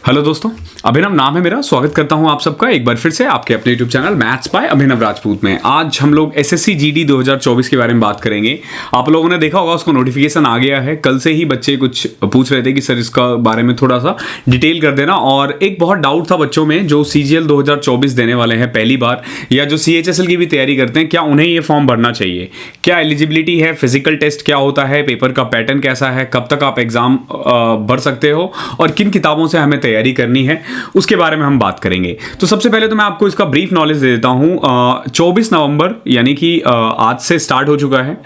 Hello दोस्तों, अभिनव नाम है मेरा। स्वागत करता हूं आप सबका एक बार फिर से आपके अपने यूट्यूब चैनल मैथ्स बाय अभिनव राजपूत में। आज हम लोग एसएससी जीडी 2024 के बारे में बात करेंगे। आप लोगों ने देखा होगा उसको नोटिफिकेशन आ गया है। कल से ही बच्चे कुछ पूछ रहे थे कि सर इसका बारे में थोड़ा सा डिटेल कर देना। और एक बहुत डाउट था बच्चों में जो CGL 2024 देने वाले हैं पहली बार, या जो CHSL की भी तैयारी करते हैं, क्या उन्हें ये फॉर्म भरना चाहिए, क्या एलिजिबिलिटी है, फिजिकल टेस्ट क्या होता है, पेपर का पैटर्न कैसा है, कब तक आप एग्जाम भर सकते हो और किन किताबों से हमें तैयारी करनी है, उसके बारे में हम बात करेंगे। तो सबसे पहले तो मैं आपको इसका ब्रीफ नॉलेज दे देता हूं। 24 नवंबर यानी कि आज से स्टार्ट हो चुका है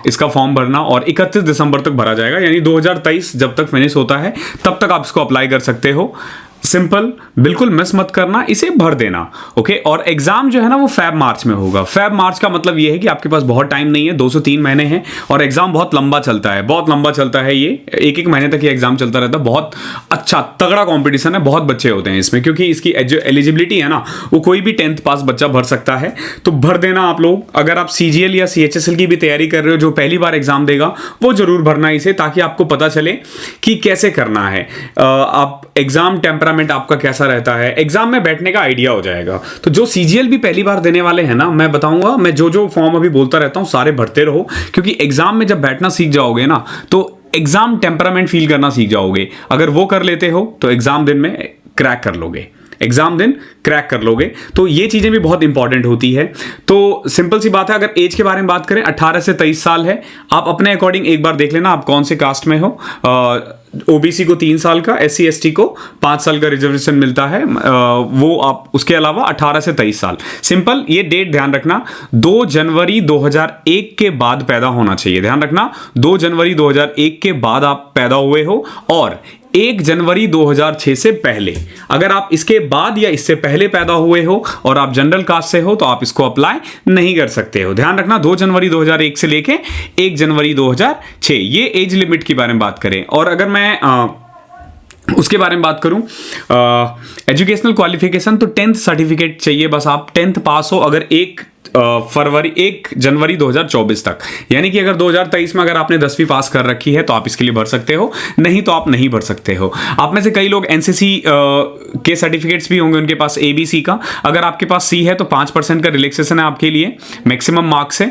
इसका फॉर्म भरना और 31 दिसंबर तक भरा जाएगा। यानी 2023 जब तक फिनिश होता है तब तक आप इसको अप्लाई कर सकते हो। सिंपल, बिल्कुल मिस मत करना, इसे भर देना। ओके। और एग्जाम जो है ना वो फेब मार्च में होगा। फेब मार्च का मतलब ये है कि आपके पास बहुत टाइम नहीं है, 2 से 3 महीने हैं और एग्जाम बहुत लंबा चलता है, बहुत लंबा चलता है। ये एक महीने तक ये एग्जाम चलता रहता है। बहुत अच्छा तगड़ा कॉम्पिटिशन है, बहुत बच्चे होते हैं इसमें, क्योंकि इसकी जो एलिजिबिलिटी है ना वो कोई भी 10th पास बच्चा भर सकता है। तो भर देना आप लोग। अगर आप CGL या CHSL की भी तैयारी कर रहे हो, जो पहली बार एग्जाम देगा वो जरूर भरना इसे, ताकि आपको पता चले कि कैसे करना है। आप एग्जाम टेम्परामेंट आपका कैसा रहता है, एग्जाम में बैठने का आइडिया हो जाएगा। तो जो CGL भी पहली बार देने वाले हैं ना, मैं बताऊंगा, मैं जो फॉर्म अभी बोलता रहता हूं सारे भरते रहो, क्योंकि एग्जाम में जब बैठना सीख जाओगे ना तो एग्जाम टेम्परामेंट फील करना सीख जाओगे। अगर वो कर लेते हो तो एग्जाम दिन में क्रैक कर लोगे, एग्जाम दिन क्रैक कर लोगे। तो ये चीजें भी बहुत इंपॉर्टेंट होती है। तो सिंपल सी बात है, अगर एज के बारे में बात करें 18 से 23 साल है। आप अपने अकॉर्डिंग एक बार देख लेना आप कौन से कास्ट में हो। OBC को 3 साल का, SC ST को 5 साल का रिजर्वेशन मिलता है। वो आप उसके अलावा 18 से 23 साल। सिंपल, ये डेट ध्यान रखना, 2 जनवरी 2001 के बाद पैदा होना चाहिए। ध्यान रखना, 2 जनवरी 2001 के बाद आप पैदा हुए हो और 1 जनवरी 2006 से पहले। अगर आप इसके बाद या इससे पहले पैदा हुए हो और आप जनरल कास्ट से हो तो आप इसको अप्लाई नहीं कर सकते हो। ध्यान रखना, 2 जनवरी 2001 से लेके 1 जनवरी 2006, ये एज लिमिट के बारे में बात करें। और अगर मैं उसके बारे में बात करूं, एजुकेशनल क्वालिफिकेशन, तो 10th सर्टिफिकेट चाहिए बस। आप 10th पास हो अगर 1 जनवरी 2024 तक, यानी कि अगर 2023 में अगर आपने 10वीं पास कर रखी है तो आप इसके लिए भर सकते हो, नहीं तो आप नहीं भर सकते हो। आप में से कई लोग NCC के सर्टिफिकेट्स भी होंगे उनके पास, ABC का। अगर आपके पास C है तो 5% का रिलैक्सेशन है आपके लिए, मैक्सिमम मार्क्स है।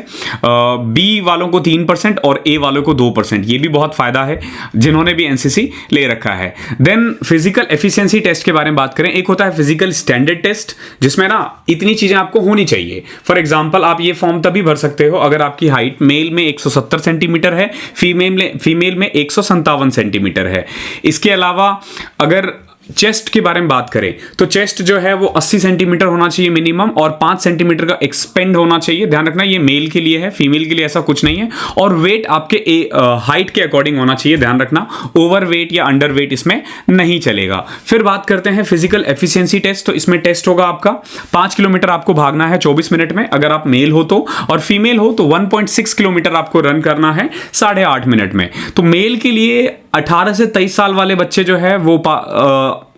B वालों को 3% और A वालों को 2%, ये भी बहुत फायदा है जिन्होंने भी NCC ले रखा है। देन फिजिकल एफिशिएंसी टेस्ट के बारे में बात करें, एक होता है फिजिकल स्टैंडर्ड टेस्ट, जिसमें ना इतनी चीजें आपको होनी चाहिए। फॉर एग्जाम्पल, आप ये फॉर्म तभी भर सकते हो अगर आपकी हाइट मेल में 170 सेंटीमीटर है, फीमेल में 157 सेंटीमीटर है। इसके अलावा अगर चेस्ट के बारे में बात करें तो चेस्ट जो है वो 80 सेंटीमीटर होना चाहिए मिनिमम और 5 सेंटीमीटर का एक्सपेंड होना चाहिए। ध्यान रखना, ये मेल के लिए है, फीमेल के लिए ऐसा कुछ नहीं है। और वेट आपके हाइट के अकॉर्डिंग होना चाहिए। ध्यान रखना, ओवर वेट या अंडर वेट इसमें नहीं चलेगा। फिर बात करते हैं फिजिकल एफिशिएंसी टेस्ट। तो इसमें टेस्ट होगा आपका 5 किलोमीटर आपको भागना है 24 मिनट में अगर आप मेल हो तो, और फीमेल हो तो 1.6 किलोमीटर आपको रन करना है 8.5 मिनट में। तो मेल के लिए 18 से 23 साल वाले बच्चे जो है वो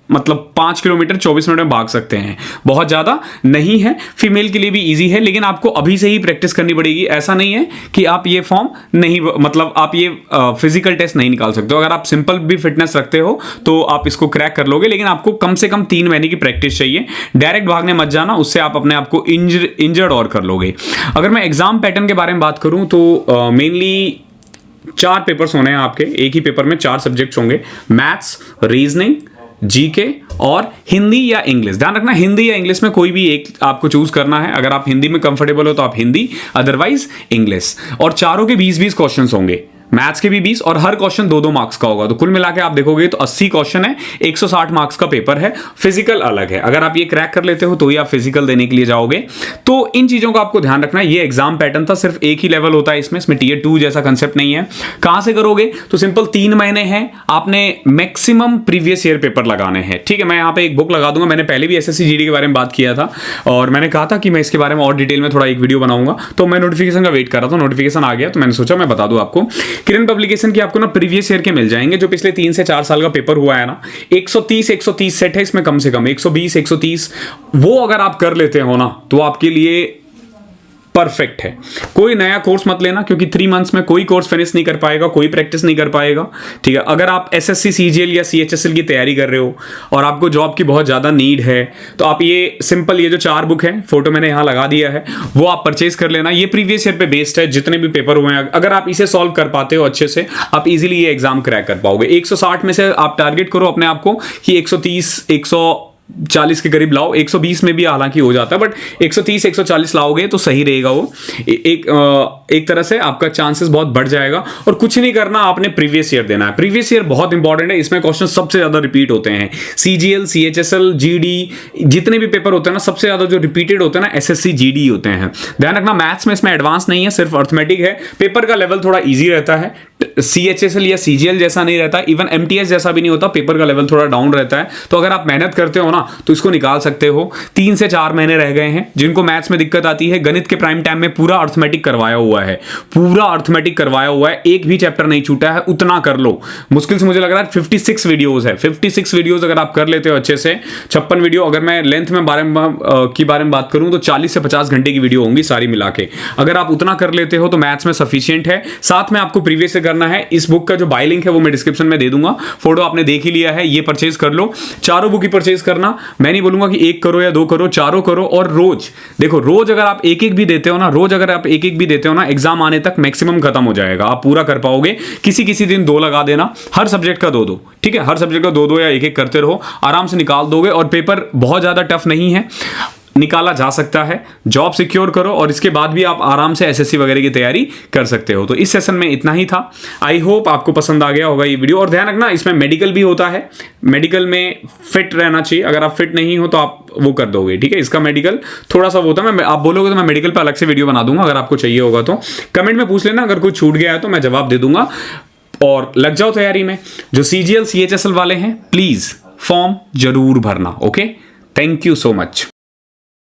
मतलब 5 किलोमीटर 24 मिनट में भाग सकते हैं, बहुत ज़्यादा नहीं है। फीमेल के लिए भी इजी है, लेकिन आपको अभी से ही प्रैक्टिस करनी पड़ेगी। ऐसा नहीं है कि आप ये फॉर्म नहीं, मतलब आप ये फिजिकल टेस्ट नहीं निकाल सकते हो। अगर आप सिंपल भी फिटनेस रखते हो तो आप इसको क्रैक कर लोगे, लेकिन आपको कम से कम 3 महीने की प्रैक्टिस चाहिए। डायरेक्ट भागने मत जाना, उससे आप अपने आप को इंजर्ड और कर लोगे। अगर मैं एग्जाम पैटर्न के बारे में बात करूं तो मेनली 4 पेपर्स होने हैं आपके। एक ही पेपर में 4 सब्जेक्ट्स होंगे, मैथ्स, रीजनिंग, GK और हिंदी या इंग्लिश। ध्यान रखना, हिंदी या इंग्लिश में कोई भी एक आपको चूज करना है। अगर आप हिंदी में कंफर्टेबल हो तो आप हिंदी, अदरवाइज इंग्लिश। और चारों के 20-20 क्वेश्चंस होंगे, मैथ्स के भी 20 और हर क्वेश्चन 2-2 मार्क्स का होगा। तो कुल मिला के आप देखोगे तो 80 क्वेश्चन है, 160 मार्क्स का पेपर है। फिजिकल अलग है, अगर आप ये क्रैक कर लेते हो तो ही आप फिजिकल देने के लिए जाओगे। तो इन चीजों को आपको ध्यान रखना है। ये एग्जाम पैटर्न था, सिर्फ एक ही लेवल होता है इसमें Tier 2 जैसा कंसेप्ट नहीं है। कहां से करोगे तो सिंपल 3 महीने हैं, आपने मैक्सिमम प्रीवियस ईयर पेपर लगाने हैं। ठीक है, मैं यहाँ पे एक बुक लगा दूंगा। मैंने पहले भी SSC GD के बारे में बात किया था और मैंने कहा था कि मैं इसके बारे में और डिटेल में थोड़ा एक वीडियो बनाऊंगा। तो मैं नोटिफिकेशन का वेट कर रहा था, नोटिफिकेशन आ गया तो मैंने सोचा मैं बता दूं आपको। किरण पब्लिकेशन की आपको ना प्रीवियस ईयर के मिल जाएंगे, जो पिछले 3 से 4 साल का पेपर हुआ है ना। 130 सेट है इसमें, कम से कम 120 130 वो अगर आप कर लेते हो ना तो आपके लिए परफेक्ट है। कोई नया कोर्स मत लेना, क्योंकि 3 मंथ्स में कोई कोर्स फिनिश नहीं कर पाएगा, कोई प्रैक्टिस नहीं कर पाएगा, ठीक है। अगर आप एसएससी सीजीएल या सीएचएसएल की तैयारी कर रहे हो और आपको जॉब की बहुत ज़्यादा नीड है, तो आप ये सिंपल ये जो 4 बुक है, फोटो मैंने यहाँ लगा दिया है, वो आप परचेज कर लेना। ये प्रीवियस ईयर पे बेस्ड है, जितने भी पेपर हुए हैं, अगर आप इसे सॉल्व कर पाते हो अच्छे से, आप इजीली ये एग्जाम क्रैक कर पाओगे। 160 में से आप टारगेट करो अपने आप को कि 130 140 के करीब लाओ। 120 में भी हालांकि हो जाता है, बट 130 140 लाओगे तो सही रहेगा। वो एक तरह से आपका चांसेस बहुत बढ़ जाएगा। और कुछ नहीं करना, आपने प्रीवियस ईयर देना है। प्रीवियस ईयर बहुत इंपॉर्टेंट है, इसमें क्वेश्चन सबसे ज्यादा रिपीट होते हैं। सीजीएल, सीएचएसएल, जीडी, जितने भी पेपर होते हैं ना, सबसे ज्यादा जो रिपीटेड होते हैं ना, एसएससी जीडी होते हैं। ध्यान रखना, मैथ्स में इसमें एडवांस नहीं है, सिर्फ अर्थमेटिक है। पेपर का लेवल थोड़ा ईजी रहता है, सीएचएसएल या सीजीएल जैसा नहीं रहता, इवन एमटीएस जैसा भी नहीं होता। पेपर का लेवल थोड़ा डाउन रहता है। तो अगर आप मेहनत करते हो ना, तो इसको निकाल सकते हो। 3 से 4 महीने रह गए हैं। जिनको मैथ्स में दिक्कत आती है, गणित के प्राइम टाइम में पूरा अर्थमेटिक करवाया हुआ है, पूरा अर्थमेटिक करवाया हुआ है, एक भी चैप्टर नहीं छूटा है। उतना कर लो। मुश्किल से मुझे लग रहा है 56 वीडियोस है। 56 वीडियोस अगर आप कर लेते हो अच्छे से, 56 वीडियो, अगर मैं लेंथ में बारे में बात करूं तो 40 से 50 घंटे की वीडियो होंगी सारी मिला के। अगर आप उतना कर लेते हो तो मैथ्स में सफिशिएंट है। साथ में आपको प्रीवियस से करना है। इस बुक का जो बाय लिंक है वो मैं डिस्क्रिप्शन में दे दूंगा। फोटो आपने देख ही लिया है, ये परचेज कर लो। चारों बुक ही परचेज करना। मैं नहीं बोलूंगा कि 1 करो या 2 करो, चारों करो। और रोज देखो, रोज अगर आप एक एक भी देते हो ना, एग्जाम आने तक मैक्सिमम खत्म हो जाएगा, आप पूरा कर पाओगे। किसी दिन 2 लगा देना, हर सब्जेक्ट का 2-2, ठीक है। हर सब्जेक्ट का 2-2 या 1-1 करते रहो, आराम से निकाल दोगे। और पेपर बहुत ज्यादा टफ नहीं है, निकाला जा सकता है। जॉब सिक्योर करो और इसके बाद भी आप आराम से एसएससी वगैरह की तैयारी कर सकते हो। तो इस सेशन में इतना ही था। आई होप आपको पसंद आ गया होगा ये वीडियो। और ध्यान रखना, इसमें मेडिकल भी होता है। मेडिकल में फिट रहना चाहिए। अगर आप फिट नहीं हो तो आप वो कर दोगे, ठीक है। इसका मेडिकल थोड़ा सा वो होता है, आप बोलोगे तो मैं मेडिकल पर अलग से वीडियो बना दूंगा। अगर आपको चाहिए होगा तो कमेंट में पूछ लेना, अगर कुछ छूट गया है तो मैं जवाब दे दूंगा। और लग जाओ तैयारी में। जो सीजीएल सीएचएसएल वाले हैं, प्लीज फॉर्म जरूर भरना। Okay, thank you so much.